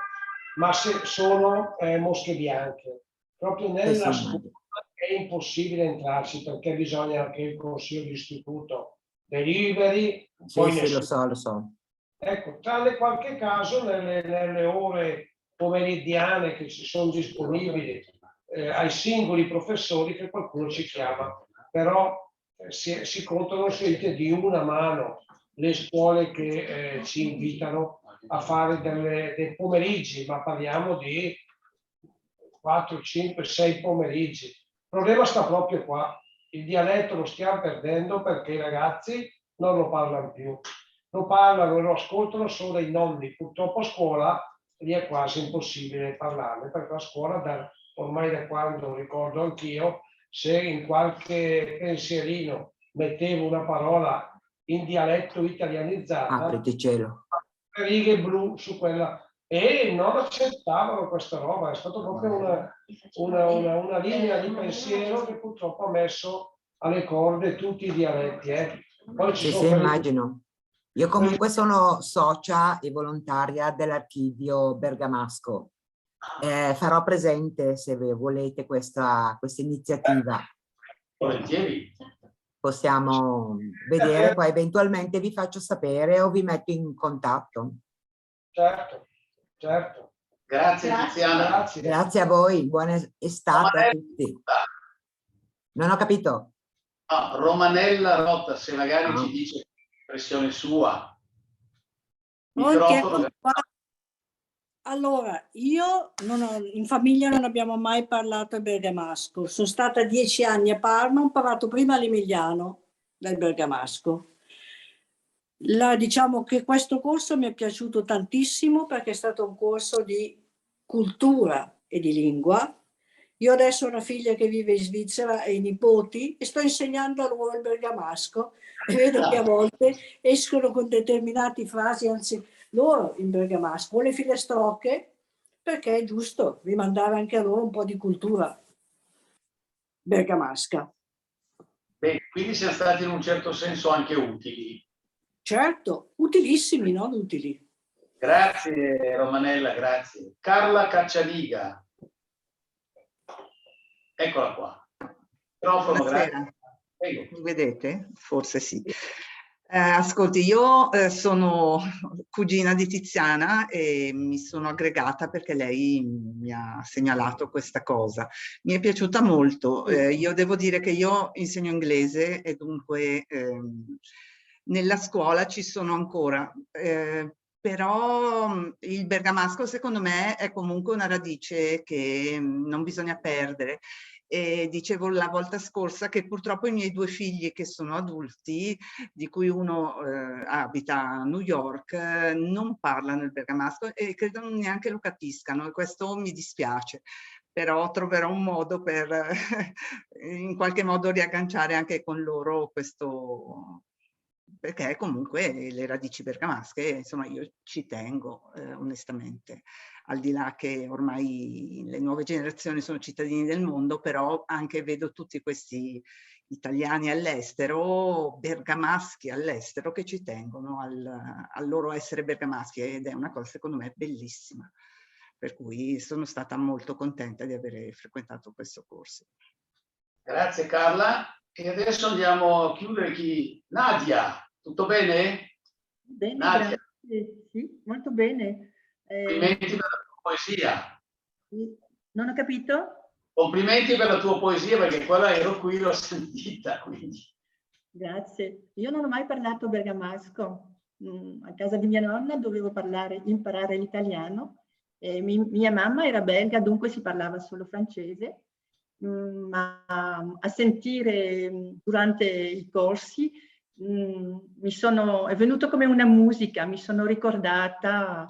ma se sono mosche bianche. Proprio nella scuola è impossibile entrarci perché bisogna che il consiglio di istituto deliberi. Sì, lo so. Ecco, tranne qualche caso nelle ore pomeridiane che ci sono disponibili ai singoli professori che qualcuno ci chiama, però si contano scelte di una mano le scuole che ci invitano a fare dei pomeriggi, ma parliamo di 4, 5, 6 pomeriggi. Il problema sta proprio qua. Il dialetto lo stiamo perdendo perché i ragazzi non lo parlano più. Lo parlano, lo ascoltano solo dai nonni. Purtroppo a scuola lì è quasi impossibile parlarne, perché a scuola, ormai da quando ricordo anch'io, se in qualche pensierino mettevo una parola in dialetto italianizzato, apriti cielo, righe blu su quella e non accettavano questa roba. È stata proprio una linea di pensiero che purtroppo ha messo alle corde tutti i dialetti. Poi ci Sì, sono sì, quelli- immagino. Io comunque sono socia e volontaria dell'Archivio Bergamasco. Farò presente, se volete, questa iniziativa. Volentieri. Possiamo vedere, poi eventualmente vi faccio sapere o vi metto in contatto. Certo, certo. Grazie Tiziana. Grazie a voi, buona estate a tutti. Non ho capito. No, Romanella Rotta, se magari ci dice l'impressione sua. Microfono. Allora, io in famiglia non abbiamo mai parlato il bergamasco. Sono stata 10 anni a Parma, ho imparato prima l'emiliano del bergamasco. Diciamo che questo corso mi è piaciuto tantissimo perché è stato un corso di cultura e di lingua. Io adesso ho una figlia che vive in Svizzera e i nipoti e sto insegnando a loro il bergamasco e vedo che a volte escono con determinate frasi, anzi loro in bergamasco, o le filastrocche, perché è giusto rimandare anche a loro un po' di cultura bergamasca. Bene, quindi siamo stati in un certo senso anche utili. Certo, utilissimi, non utili. Grazie Romanella, grazie. Carla Cacciadiga. Eccola qua. Microfono, grazie. Prego. Mi vedete? Forse sì. Ascolti, io sono cugina di Tiziana e mi sono aggregata perché lei mi ha segnalato questa cosa. Mi è piaciuta molto. Io devo dire che io insegno inglese e dunque nella scuola ci sono ancora. Però il bergamasco secondo me è comunque una radice che non bisogna perdere. E dicevo la volta scorsa che purtroppo i miei 2 figli che sono adulti, di cui uno abita a New York, non parlano il bergamasco e credo non neanche lo capiscano e questo mi dispiace. Però troverò un modo per in qualche modo riagganciare anche con loro questo, perché comunque le radici bergamasche, insomma, io ci tengo onestamente, al di là che ormai le nuove generazioni sono cittadini del mondo, però anche vedo tutti questi italiani all'estero, bergamaschi all'estero, che ci tengono al loro essere bergamaschi ed è una cosa secondo me bellissima. Per cui sono stata molto contenta di aver frequentato questo corso. Grazie Carla. E adesso andiamo a chiudere chi? Nadia, tutto bene? Bene, Nadia. grazie. Sì, molto bene. Complimenti per la tua poesia. Non ho capito? Complimenti per la tua poesia perché quella ero qui, l'ho sentita. Quindi. Grazie. Io non ho mai parlato bergamasco. A casa di mia nonna dovevo imparare l'italiano. Mia mamma era belga, dunque si parlava solo francese. Ma a sentire durante i corsi è venuto come una musica, mi sono ricordata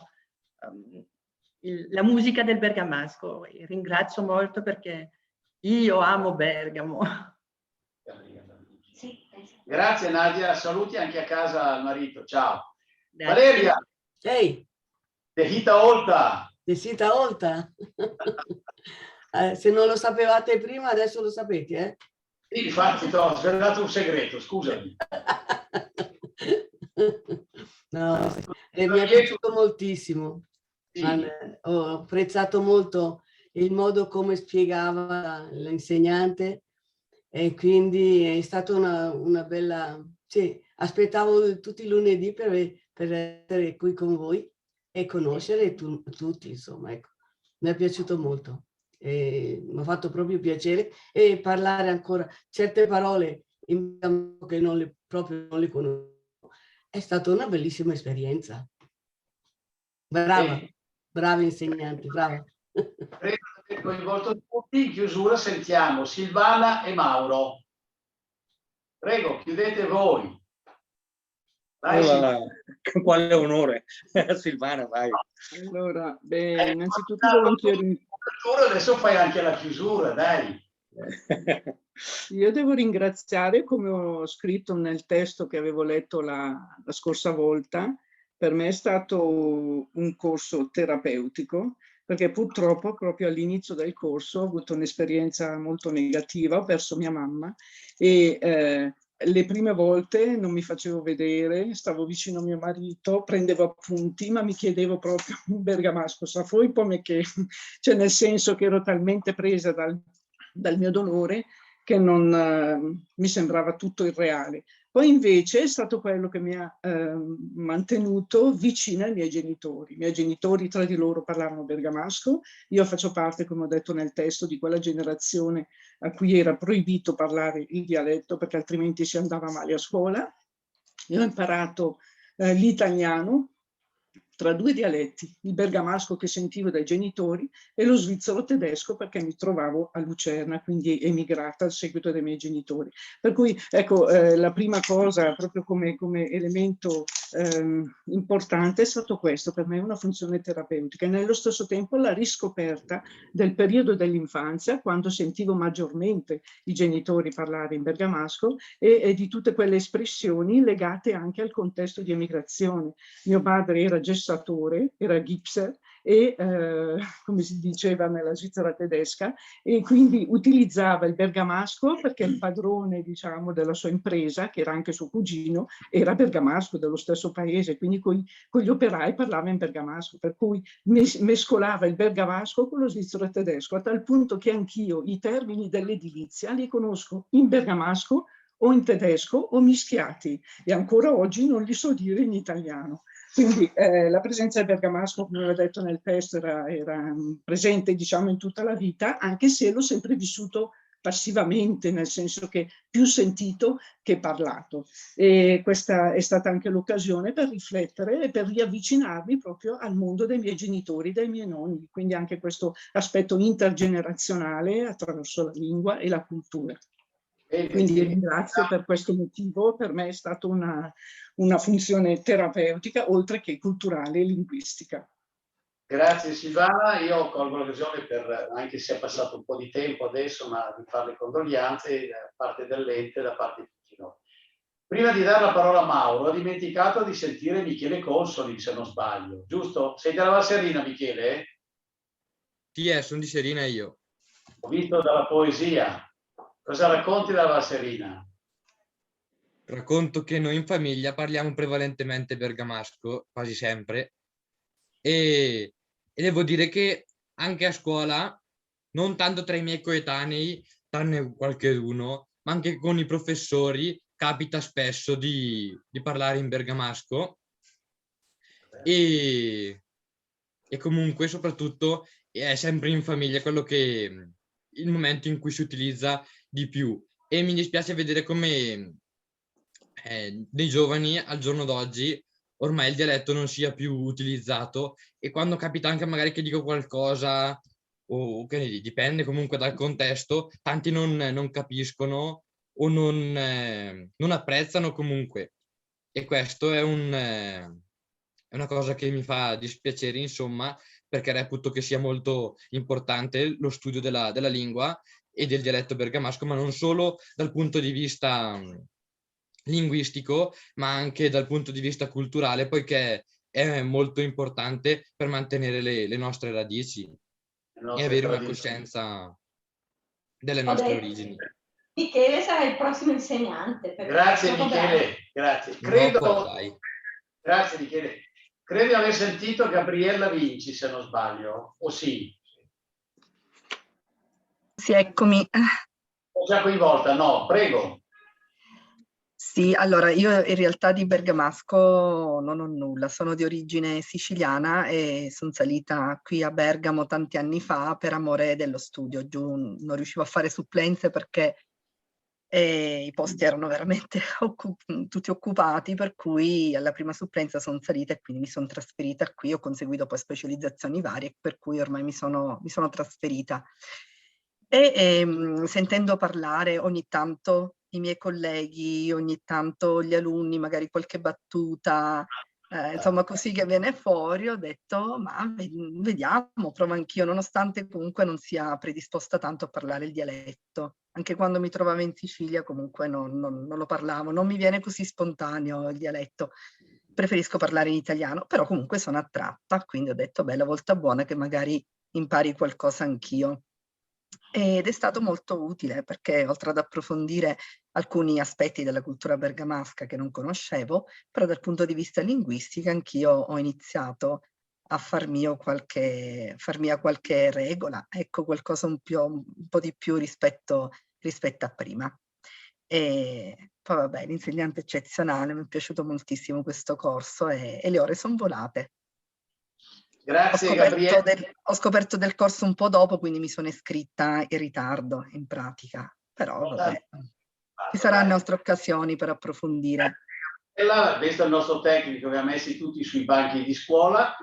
la musica del bergamasco e ringrazio molto perché io amo Bergamo. Grazie Nadia, saluti anche a casa al marito, ciao. Grazie. Valeria. Ehi. Tehita Olta. Tehita Olta. Se non lo sapevate prima, adesso lo sapete, eh? Sì, infatti ti ho svelato un segreto, scusami. No, mi è piaciuto moltissimo. Sì. Ho apprezzato molto il modo come spiegava l'insegnante e quindi è stata una bella... Sì, aspettavo tutti i lunedì per essere qui con voi e conoscere tutti, insomma, ecco. Mi è piaciuto molto. Mi ha fatto proprio piacere e parlare ancora certe parole che proprio non le conosco. È stata una bellissima esperienza. Brava, brava insegnante, brava. Credo che coinvolto tutti, in chiusura sentiamo Silvana e Mauro. Prego, chiudete voi. Vai, allora, quale onore. Silvana, vai. Allora, beh, innanzitutto devo anch'io adesso fai anche la chiusura, dai. Io devo ringraziare, come ho scritto nel testo che avevo letto la scorsa volta, per me è stato un corso terapeutico, perché purtroppo proprio all'inizio del corso ho avuto un'esperienza molto negativa, ho perso mia mamma e le prime volte non mi facevo vedere, stavo vicino a mio marito, prendevo appunti, ma mi chiedevo proprio un bergamasco, sa foi come che, cioè nel senso che ero talmente presa dal mio dolore che non mi sembrava tutto irreale. Poi invece è stato quello che mi ha mantenuto vicina ai miei genitori. I miei genitori tra di loro parlavano bergamasco, io faccio parte, come ho detto nel testo, di quella generazione a cui era proibito parlare il dialetto perché altrimenti si andava male a scuola. Io ho imparato l'italiano tra due dialetti, il bergamasco che sentivo dai genitori e lo svizzero tedesco perché mi trovavo a Lucerna, quindi emigrata al seguito dei miei genitori. Per cui ecco, la prima cosa proprio come elemento importante è stato questo, per me una funzione terapeutica e nello stesso tempo la riscoperta del periodo dell'infanzia quando sentivo maggiormente i genitori parlare in bergamasco e di tutte quelle espressioni legate anche al contesto di emigrazione. Mio padre era gessatore, era gipser e come si diceva nella Svizzera tedesca e quindi utilizzava il bergamasco perché il padrone, diciamo, della sua impresa, che era anche suo cugino, era bergamasco dello stesso paese, quindi con gli operai parlava in bergamasco, per cui mescolava il bergamasco con lo svizzero tedesco, a tal punto che anch'io i termini dell'edilizia li conosco in bergamasco o in tedesco o mischiati e ancora oggi non li so dire in italiano. Quindi la presenza del bergamasco, come ho detto nel testo, era presente diciamo in tutta la vita, anche se l'ho sempre vissuto passivamente, nel senso che più sentito che parlato. E questa è stata anche l'occasione per riflettere e per riavvicinarmi proprio al mondo dei miei genitori, dei miei nonni, quindi anche questo aspetto intergenerazionale attraverso la lingua e la cultura. Quindi ringrazio per questo motivo, per me è stata una funzione terapeutica oltre che culturale e linguistica. Grazie Silvana, io colgo l'occasione per, anche se è passato un po' di tempo adesso, ma di fare le condoglianze da parte dell'ente e da parte di tutti noi. Prima di dare la parola a Mauro, ho dimenticato di sentire Michele Consoli, se non sbaglio, giusto? Sei della Valserina, Michele? Sì, sono di Serina io. Ho visto dalla poesia. Cosa racconti dalla Valserina? Racconto che noi in famiglia parliamo prevalentemente bergamasco, quasi sempre, e devo dire che anche a scuola, non tanto tra i miei coetanei, tranne qualcheduno, ma anche con i professori capita spesso di parlare in bergamasco e comunque soprattutto è sempre in famiglia quello che il momento in cui si utilizza di più e mi dispiace vedere come dei giovani al giorno d'oggi ormai il dialetto non sia più utilizzato e quando capita anche magari che dico qualcosa o che dipende comunque dal contesto, tanti non capiscono o non apprezzano comunque e questo è una cosa che mi fa dispiacere insomma perché reputo che sia molto importante lo studio della lingua e del dialetto bergamasco, ma non solo dal punto di vista linguistico, ma anche dal punto di vista culturale, poiché è molto importante per mantenere le nostre radici e avere una coscienza delle nostre origini. Michele sarà il prossimo insegnante. Grazie Michele, grazie. Grazie Michele. Credo di aver sentito Gabriella Vinci, se non sbaglio, o sì? Sì, eccomi. Ho già coinvolta, no, prego. Sì, allora io in realtà di bergamasco non ho nulla, sono di origine siciliana e sono salita qui a Bergamo tanti anni fa per amore dello studio. Giù non riuscivo a fare supplenze perché i posti erano veramente tutti occupati, per cui alla prima supplenza sono salita e quindi mi sono trasferita qui, ho conseguito poi specializzazioni varie, per cui ormai mi sono trasferita. E sentendo parlare ogni tanto i miei colleghi, ogni tanto gli alunni, magari qualche battuta, insomma così che viene fuori, ho detto ma vediamo, provo anch'io, nonostante comunque non sia predisposta tanto a parlare il dialetto. Anche quando mi trovavo in Sicilia comunque non lo parlavo, non mi viene così spontaneo il dialetto. preferisco parlare in italiano, però comunque sono attratta, quindi ho detto, beh, la volta buona che magari impari qualcosa anch'io. Ed è stato molto utile perché oltre ad approfondire alcuni aspetti della cultura bergamasca che non conoscevo, però dal punto di vista linguistico anch'io ho iniziato a far mia qualche regola, ecco, qualcosa un po' di più rispetto a prima. E poi vabbè, l'insegnante eccezionale, mi è piaciuto moltissimo questo corso e le ore sono volate. Grazie Gabriele. Ho scoperto del corso un po' dopo, quindi mi sono iscritta in ritardo in pratica, però vabbè, ci saranno altre occasioni per approfondire. Questo è il nostro tecnico che ha messi tutti sui banchi di scuola.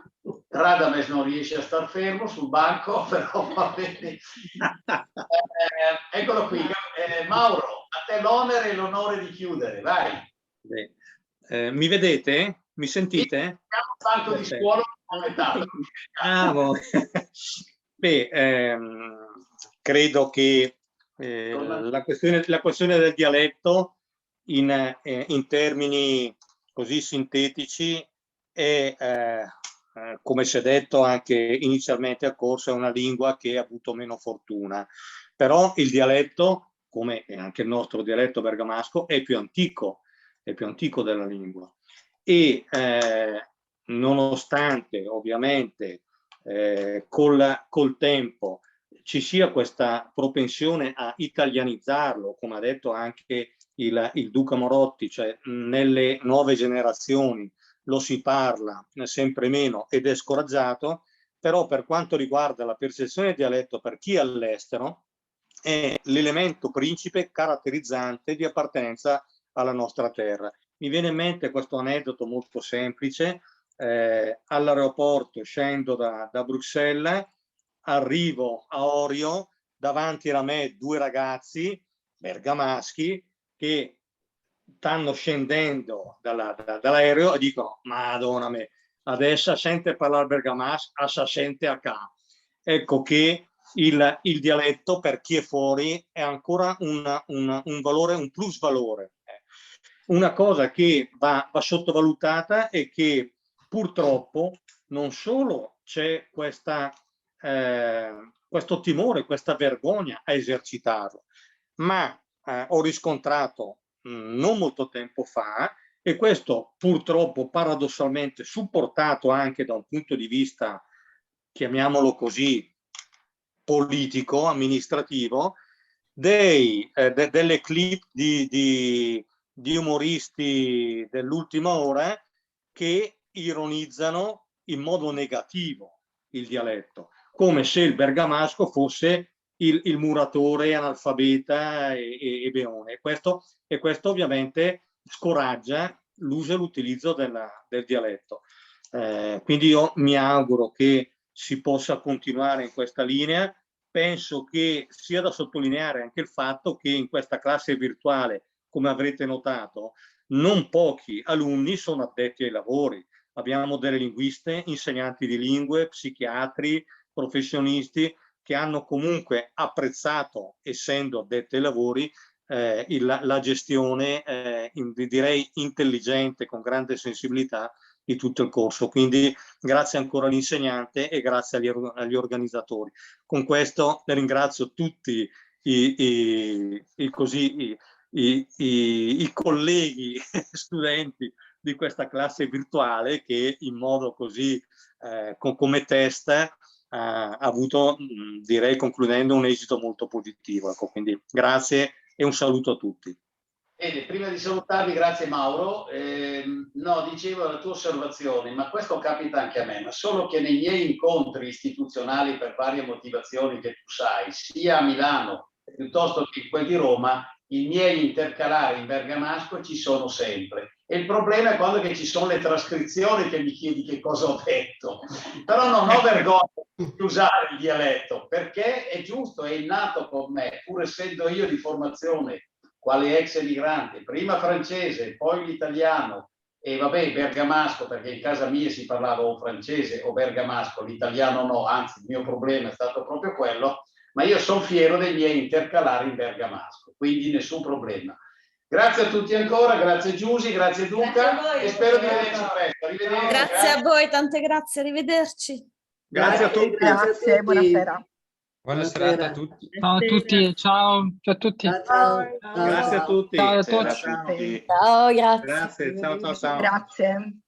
Radames non riesce a star fermo sul banco, però va bene. Eccolo qui, Mauro, a te l'onere e l'onore di chiudere, vai. Mi vedete? Mi sentite? Siamo banco di scuola Beh, credo che la questione del dialetto in termini così sintetici è, come si è detto anche inizialmente al corso, è una lingua che ha avuto meno fortuna, però il dialetto, come anche il nostro dialetto bergamasco, è più antico della lingua e nonostante ovviamente col tempo ci sia questa propensione a italianizzarlo, come ha detto anche il Duca Morotti, cioè nelle nuove generazioni lo si parla sempre meno ed è scoraggiato, però per quanto riguarda la percezione del dialetto per chi è all'estero è l'elemento principe caratterizzante di appartenenza alla nostra terra. Mi viene in mente questo aneddoto molto semplice. All'aeroporto scendo da Bruxelles, arrivo a Orio, davanti a me due ragazzi bergamaschi che stanno scendendo dall'aereo e dicono: Madonna me, adesso sente parlare bergamasco, a sente a ca. Ecco che il dialetto per chi è fuori è ancora un valore, un plus valore. Una cosa che va sottovalutata è che purtroppo non solo c'è questo timore, questa vergogna a esercitarlo, ma ho riscontrato non molto tempo fa, e questo purtroppo paradossalmente supportato anche da un punto di vista, chiamiamolo così, politico, amministrativo, delle clip di umoristi dell'ultima ora che ironizzano in modo negativo il dialetto, come se il bergamasco fosse il muratore analfabeta e beone. E questo ovviamente scoraggia l'uso e l'utilizzo del dialetto. Quindi io mi auguro che si possa continuare in questa linea. Penso che sia da sottolineare anche il fatto che in questa classe virtuale, come avrete notato, non pochi alunni sono addetti ai lavori. Abbiamo delle linguiste, insegnanti di lingue, psichiatri, professionisti che hanno comunque apprezzato, essendo addetti ai lavori, la gestione, direi intelligente, con grande sensibilità di tutto il corso. Quindi grazie ancora all'insegnante e grazie agli organizzatori. Con questo ringrazio tutti i colleghi studenti di questa classe virtuale che in modo così come test ha avuto, direi concludendo, un esito molto positivo. Ecco, quindi grazie e un saluto a tutti. Bene, prima di salutarvi, grazie Mauro. No, dicevo la tua osservazione, ma questo capita anche a me, ma solo che nei miei incontri istituzionali per varie motivazioni che tu sai, sia a Milano piuttosto che in quelli di Roma, i miei intercalari in bergamasco ci sono sempre. E il problema è quando che ci sono le trascrizioni che mi chiedi che cosa ho detto. Però non ho vergogna di usare il dialetto, perché è giusto, è innato con me, pur essendo io di formazione quale ex emigrante, prima francese, poi l'italiano e vabbè bergamasco, perché in casa mia si parlava o francese o bergamasco, l'italiano no, anzi il mio problema è stato proprio quello, ma io sono fiero dei miei intercalari in bergamasco, quindi nessun problema. Grazie a tutti ancora, grazie Giusy, grazie Duca Grazie e spero di vederci presto. Arrivederci. Grazie a voi, tante grazie, arrivederci. Grazie a tutti. Grazie, buonasera. Buona serata a tutti. Ciao a tutti, ciao a tutti. Grazie a tutti. Ciao a Buonasera tutti. a tutti. Ciao, grazie. Grazie, ciao ciao ciao. Grazie.